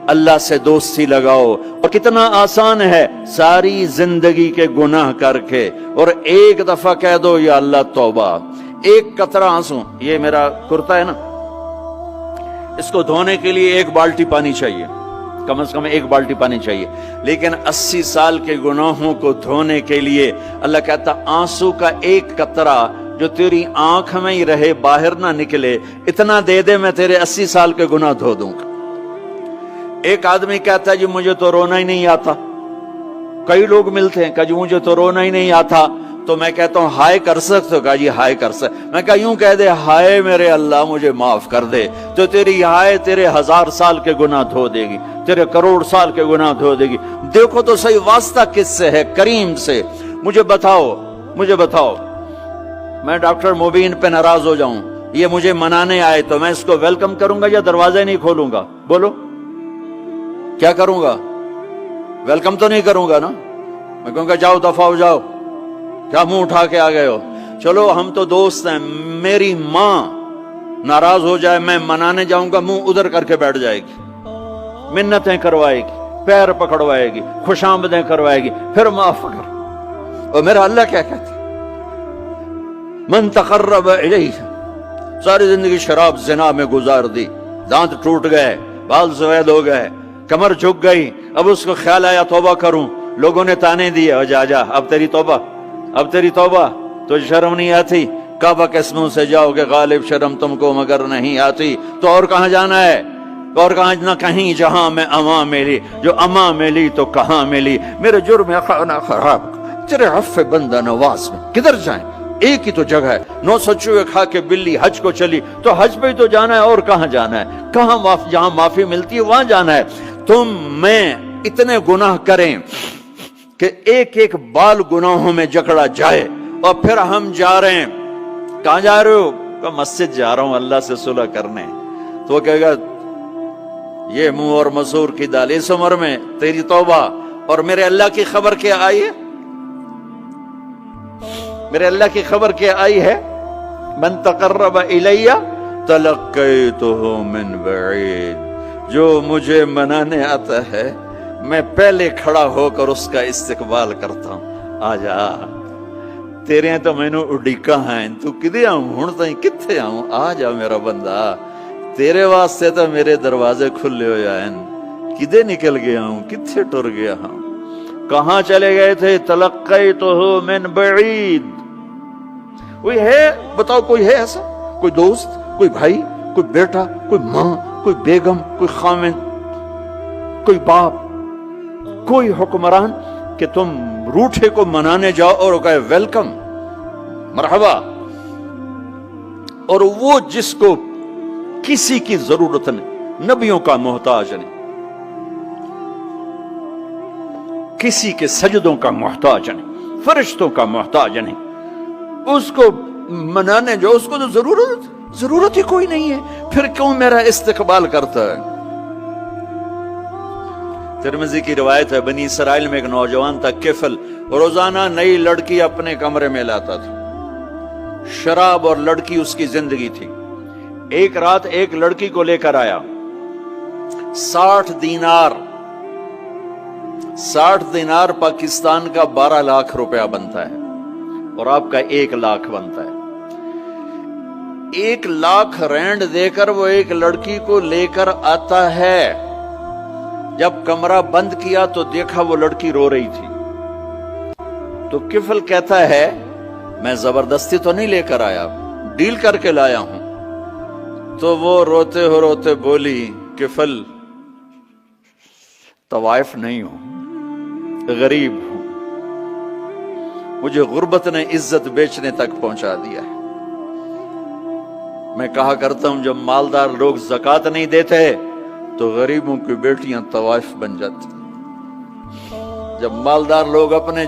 اللہ سے دوستی لگاؤ. اور کتنا آسان ہے ساری زندگی کے گناہ کر کے اور ایک دفعہ کہہ دو یا اللہ توبہ. ایک قطرہ آنسو، یہ میرا کرتا ہے نا، اس کو دھونے کے لیے ایک بالٹی پانی چاہیے، کم از کم ایک بالٹی پانی چاہیے. لیکن 80 سال کے گناہوں کو دھونے کے لیے اللہ کہتا آنسو کا ایک قطرہ جو تیری آنکھ میں ہی رہے، باہر نہ نکلے، اتنا دے دے میں تیرے 80 سال کے گناہ دھو دوں گا. ایک آدمی کہتا ہے جی مجھے تو رونا ہی نہیں آتا. کئی لوگ ملتے ہیں کہ جی مجھے تو رونا ہی نہیں آتا. تو میں کہتا ہوں ہائے کر سکتے ہو؟ کہا جی ہائے کر سکتے. میں کہا یوں کہہ دے ہائے میرے اللہ مجھے معاف کر دے، تو تیری ہائے تیرے 1000 سال کے گناہ دھو دے گی، تیرے کروڑ سال کے گناہ دھو دے گی. دیکھو تو صحیح واسطہ کس سے ہے؟ کریم سے. مجھے بتاؤ میں ڈاکٹر مبین پہ ناراض ہو جاؤں، یہ مجھے منانے آئے تو میں اس کو ویلکم کروں گا یا دروازے نہیں کھولوں گا؟ بولو کیا کروں گا؟ ویلکم تو نہیں کروں گا نا. میں کہوں گا جاؤ دفعہ ہو جاؤ، کیا منہ اٹھا کے آ گئے ہو؟ چلو ہم تو دوست ہیں. میری ماں ناراض ہو جائے میں منانے جاؤں گا، منہ ادھر کر کے بیٹھ جائے گی، منتیں کروائے گی، پیر پکڑوائے گی، خوش آمدیں کروائے گی، پھر معاف کر. اور میرا اللہ کیا کہتا ہے؟ من تقرب الیہ. ساری زندگی شراب زنا میں گزار دی، دانت ٹوٹ گئے، بال سفید ہو گئے، کمر جھک گئی. اب اس کو خیال آیا توبہ کروں، لوگوں نے تانے دیے جا اب تیری توبہ. تو شرم نہیں آتی؟ کعبہ کے منہ سے جاؤ گے غالب شرم تم کو مگر نہیں آتی. تو اور کہاں جانا ہے؟ اور کہاں نہ کہیں جہاں میں اما ملی، جو اما ملی تو کہاں ملی. میرے جرم خانہ خراب تیرے عفو بندہ نواز میں کدھر جائیں؟ ایک ہی تو جگہ ہے. 900 چوہے کھا کے بلی حج کو چلی، تو حج پہ ہی تو جانا ہے، اور کہاں جانا ہے؟ کہاں جہاں معافی ملتی ہے وہاں جانا ہے. تم میں اتنے گناہ کریں کہ ایک ایک بال گناہوں میں جکڑا جائے، اور پھر ہم جا رہے ہیں. کہاں جا رہے ہو؟ کہ مسجد جا رہا ہوں اللہ سے صلح کرنے. تو وہ کہے گا یہ منہ اور مسور کی دال، اس عمر میں تیری توبہ. اور میرے اللہ کی خبر کیا آئی ہے؟ میرے اللہ کی خبر کیا آئی ہے؟ من تقرب الی تلقیتہ من بعید. جو مجھے منانے آتا ہے میں پہلے کھڑا ہو کر اس کا استقبال کرتا ہوں. آجا تیرے تو مینو اڈیکا ہیں، تو کدے آؤں ہوں تائیں کتھے آؤں؟ آجا میرا بندہ، تیرے واسطے تو میرے دروازے کھلے ہو جائیں. کدے نکل گیا ہوں، کتھے ٹر گیا ہوں، کہاں چلے گئے تھے؟ تلقیتہ من بعید. کوئی ہے بتاؤ، کوئی ہے ایسا؟ کوئی دوست، کوئی بھائی، کوئی بیٹا، کوئی ماں، کوئی بیگم، کوئی خامن، کوئی باپ، کوئی حکمران کہ تم روٹھے کو منانے جاؤ اور کہے ویلکم مرحبا. اور وہ جس کو کسی کی ضرورت نہیں، نبیوں کا محتاج نہیں، کسی کے سجدوں کا محتاج نہیں، فرشتوں کا محتاج نہیں، اس کو منانے جو اس کو تو ضرورت ہی کوئی نہیں ہے، پھر کیوں میرا استقبال کرتا ہے؟ ترمذی کی روایت ہے، بنی اسرائیل میں ایک نوجوان تھا کفل، روزانہ نئی لڑکی اپنے کمرے میں لاتا تھا. شراب اور لڑکی اس کی زندگی تھی. ایک رات ایک لڑکی کو لے کر آیا. 60 دینار پاکستان کا 12 لاکھ روپیہ بنتا ہے، اور آپ کا 1 لاکھ بنتا ہے. 1 لاکھ رینڈ دے کر وہ ایک لڑکی کو لے کر آتا ہے. جب کمرہ بند کیا تو دیکھا وہ لڑکی رو رہی تھی. تو کفل کہتا ہے میں زبردستی تو نہیں لے کر آیا، ڈیل کر کے لایا ہوں. تو وہ روتے بولی کفل طوائف نہیں ہوں، غریب ہوں، مجھے غربت نے عزت بیچنے تک پہنچا دیا ہے. میں کہا کرتا ہوں جب مالدار لوگ زکوٰۃ نہیں دیتے تو غریبوں کی بیٹیاں طوائف بن جاتی. جب مالدار لوگ اپنے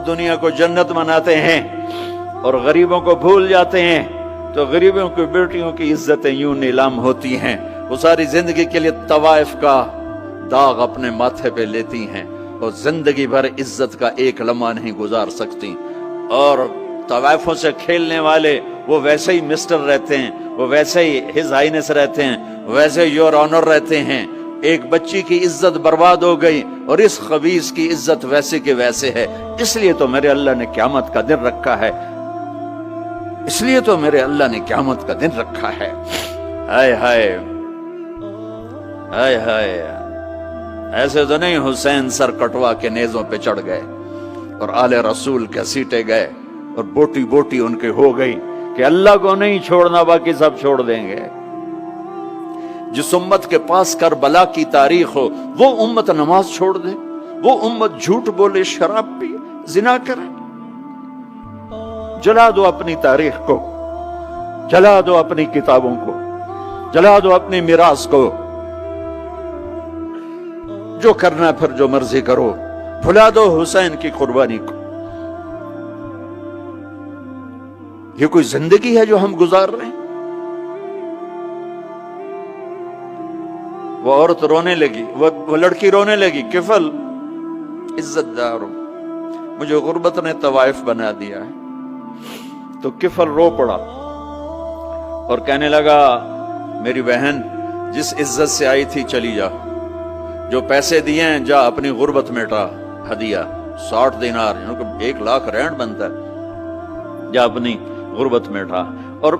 دنیا کو جنت بناتے ہیں اور غریبوں کو بھول جاتے ہیں تو غریبوں کی بیٹیوں کی عزتیں یوں نیلام ہوتی ہیں. وہ ساری زندگی کے لیے طوائف کا داغ اپنے ماتھے پہ لیتی ہیں اور زندگی بھر عزت کا ایک لمحہ نہیں گزار سکتی. اور طوائفوں سے کھیلنے والے وہ ویسے ہی مسٹر رہتے ہیں، وہ ویسے ہی ہز ہائنس رہتے ہیں، ویسے یور آنر رہتے ہیں. ایک بچی کی عزت برباد ہو گئی اور اس خبیث کی عزت ویسے کے ویسے ہے، اس لیے تو میرے اللہ نے قیامت کا دن رکھا ہے، اس لیے تو میرے اللہ نے قیامت کا دن رکھا ہے۔ ہائے ہائے ہائے ہائے، ایسے تو نہیں حسین سر کٹوا کے نیزوں پہ چڑھ گئے اور آل رسول کے سیٹے گئے اور بوٹی بوٹی ان کے ہو گئی کہ اللہ کو نہیں چھوڑنا باقی سب چھوڑ دیں گے۔ جس امت کے پاس کربلا کی تاریخ ہو وہ امت نماز چھوڑ دے، وہ امت جھوٹ بولے، شراب پی، زنا کرے۔ جلا دو اپنی تاریخ کو، جلا دو اپنی کتابوں کو، جلا دو اپنی میراث کو، جو کرنا پھر جو مرضی کرو، بھلا دو حسین کی قربانی کو۔ یہ کوئی زندگی ہے جو ہم گزار رہے ہیں؟ وہ عورت رونے لگی، وہ لڑکی رونے لگی، کفل عزت دار ہو، مجھے غربت نے طوائف بنا دیا ہے۔ تو کفل رو پڑا اور کہنے لگا میری بہن جس عزت سے آئی تھی چلی جا، جو پیسے دیے ہیں جا اپنی غربت مٹا، ہدیہ 60 دینار، 1,00,000 رینڈ بنتا ہے، جا اپنی غربت مٹا اور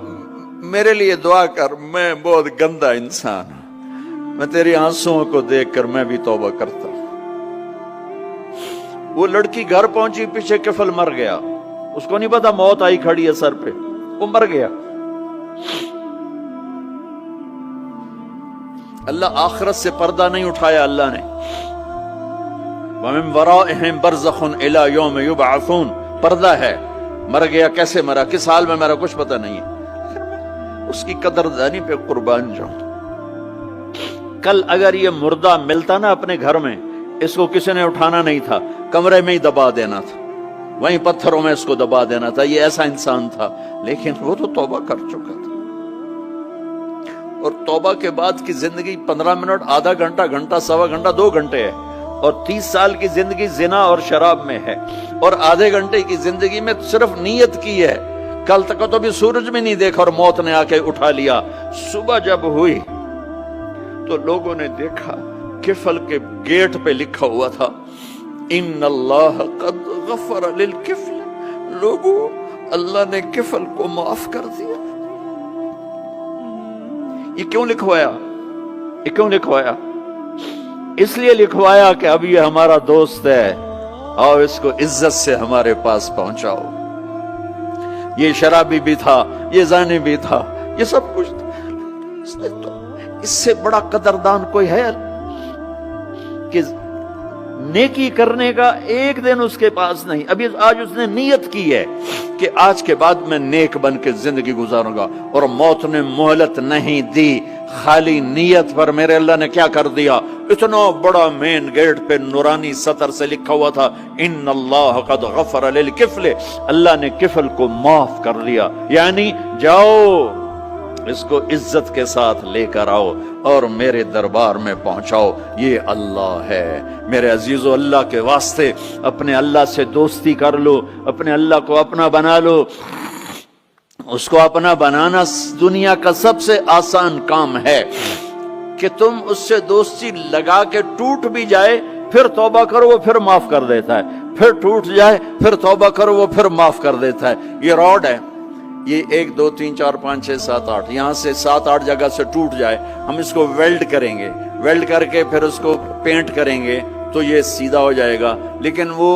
میرے لیے دعا کر، میں بہت گندا انسان ہوں، میں تیری آنسوؤں کو دیکھ کر میں بھی توبہ کرتا ہوں۔ وہ لڑکی گھر پہنچی، پیچھے کفل مر گیا، اس کو نہیں پتا موت آئی کھڑی ہے سر پہ، وہ مر گیا۔ اللہ آخرت سے پردہ نہیں اٹھایا اللہ نے۔ وَمِن وَرَائِهِمْ بَرْزَخٌ إِلَى يَوْمِ يُبْعَثُونَ، پردہ ہے، مر گیا، کیسے مرا، کس حال میں مرا، کچھ پتہ نہیں ہے، اس کی قدردانی پہ قربان جاؤں۔ کل اگر یہ مردہ ملتا نا اپنے گھر میں، اس کو کسی نے اٹھانا نہیں تھا، کمرے میں ہی دبا دینا تھا، وہیں پتھروں میں اس کو دبا دینا تھا، یہ ایسا انسان تھا، لیکن وہ تو توبہ کر چکا تھا۔ اور توبہ کے بعد کی زندگی 15 منٹ، آدھا گھنٹہ، گھنٹہ، سوا گھنٹہ، 2 گھنٹے ہے، اور 30 سال کی زندگی زنا اور شراب میں ہے، اور آدھے گھنٹے کی زندگی میں صرف نیت کی ہے۔ کل تک تو بھی سورج میں نہیں دیکھا اور موت نے آ کے اٹھا لیا۔ صبح جب ہوئی تو لوگوں نے دیکھا کفل کے گیٹ پہ لکھا ہوا تھا ان اللہ قد غفر للکفل، لوگوں اللہ نے کفل کو معاف کر دیا۔ یہ کیوں لکھوایا؟ یہ کیوں لکھوایا؟ اس لیے لکھوایا کہ اب یہ ہمارا دوست ہے، آؤ اس کو عزت سے ہمارے پاس پہنچاؤ۔ یہ شرابی بھی تھا، یہ زانی بھی تھا، یہ سب کچھ تھا۔ اس سے بڑا قدردان کوئی ہے کہ نیکی کرنے کا ایک دن اس کے پاس نہیں؟ ابھی آج اس نے نیت کی ہے کہ آج کے بعد میں نیک بن کے زندگی گزاروں گا، اور موت نے مہلت نہیں دی۔ خالی نیت پر میرے اللہ نے کیا کر دیا، اتنا بڑا مین گیٹ پہ نورانی سطر سے لکھا ہوا تھا ان اللہ قد غفر للکفل، اللہ نے کفل کو معاف کر دیا۔ یعنی جاؤ اس کو عزت کے ساتھ لے کر آؤ اور میرے دربار میں پہنچاؤ، یہ اللہ ہے۔ میرے عزیزو، اللہ کے واسطے اپنے اللہ سے دوستی کر لو، اپنے اللہ کو اپنا بنا لو۔ اس کو اپنا بنانا دنیا کا سب سے آسان کام ہے کہ تم اس سے دوستی لگا کے ٹوٹ بھی جائے پھر توبہ کرو وہ پھر معاف کر دیتا ہے، پھر ٹوٹ جائے پھر توبہ کرو وہ پھر معاف کر دیتا ہے۔ یہ راڈ ہے، یہ 1 2 3 4 5 6 7 8 یہاں سے 7 8 جگہ سے ٹوٹ جائے، ہم اس کو ویلڈ کریں گے، ویلڈ کر کے پھر اس کو پینٹ کریں گے تو یہ سیدھا ہو جائے گا، لیکن وہ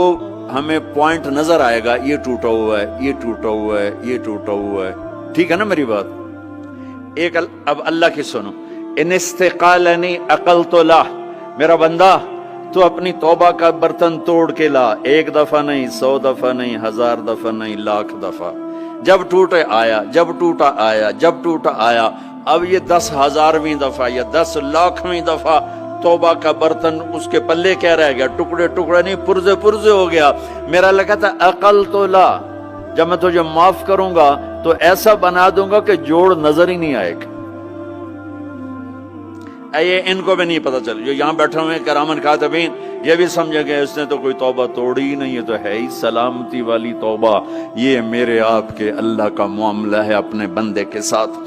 ہمیں پوائنٹ نظر آئے گا، یہ ٹوٹا ہوا ہے، یہ ٹوٹا ہوا ہے، یہ ٹوٹا ہوا ہے۔ ٹھیک ہے نا میری بات؟ ایک اب اللہ کی سنو، ان استقالنی عقلت لا، میرا بندہ تو اپنی توبہ کا برتن توڑ کے لا، 1 دفعہ نہیں، 100 دفعہ نہیں، 1000 دفعہ نہیں، 1,00,000 دفعہ۔ جب ٹوٹے آیا، جب ٹوٹا آیا، جب ٹوٹا آیا، اب یہ 10,000ویں دفعہ یا 10,00,000ویں دفعہ توبہ کا برتن اس کے پلے کیا رہ گیا، ٹکڑے ٹکڑے نہیں، پرزے پرزے ہو گیا۔ میرا لگا تھا عقل تو لا، جب میں تجھے معاف کروں گا تو ایسا بنا دوں گا کہ جوڑ نظر ہی نہیں آئے گا۔ یہ ان کو بھی نہیں پتا چل، جو یہاں بیٹھے ہوئے کرامن کاتبین یہ بھی سمجھے گئے اس نے تو کوئی توبہ توڑی ہی نہیں، یہ تو ہے ہی سلامتی والی توبہ۔ یہ میرے آپ کے اللہ کا معاملہ ہے اپنے بندے کے ساتھ۔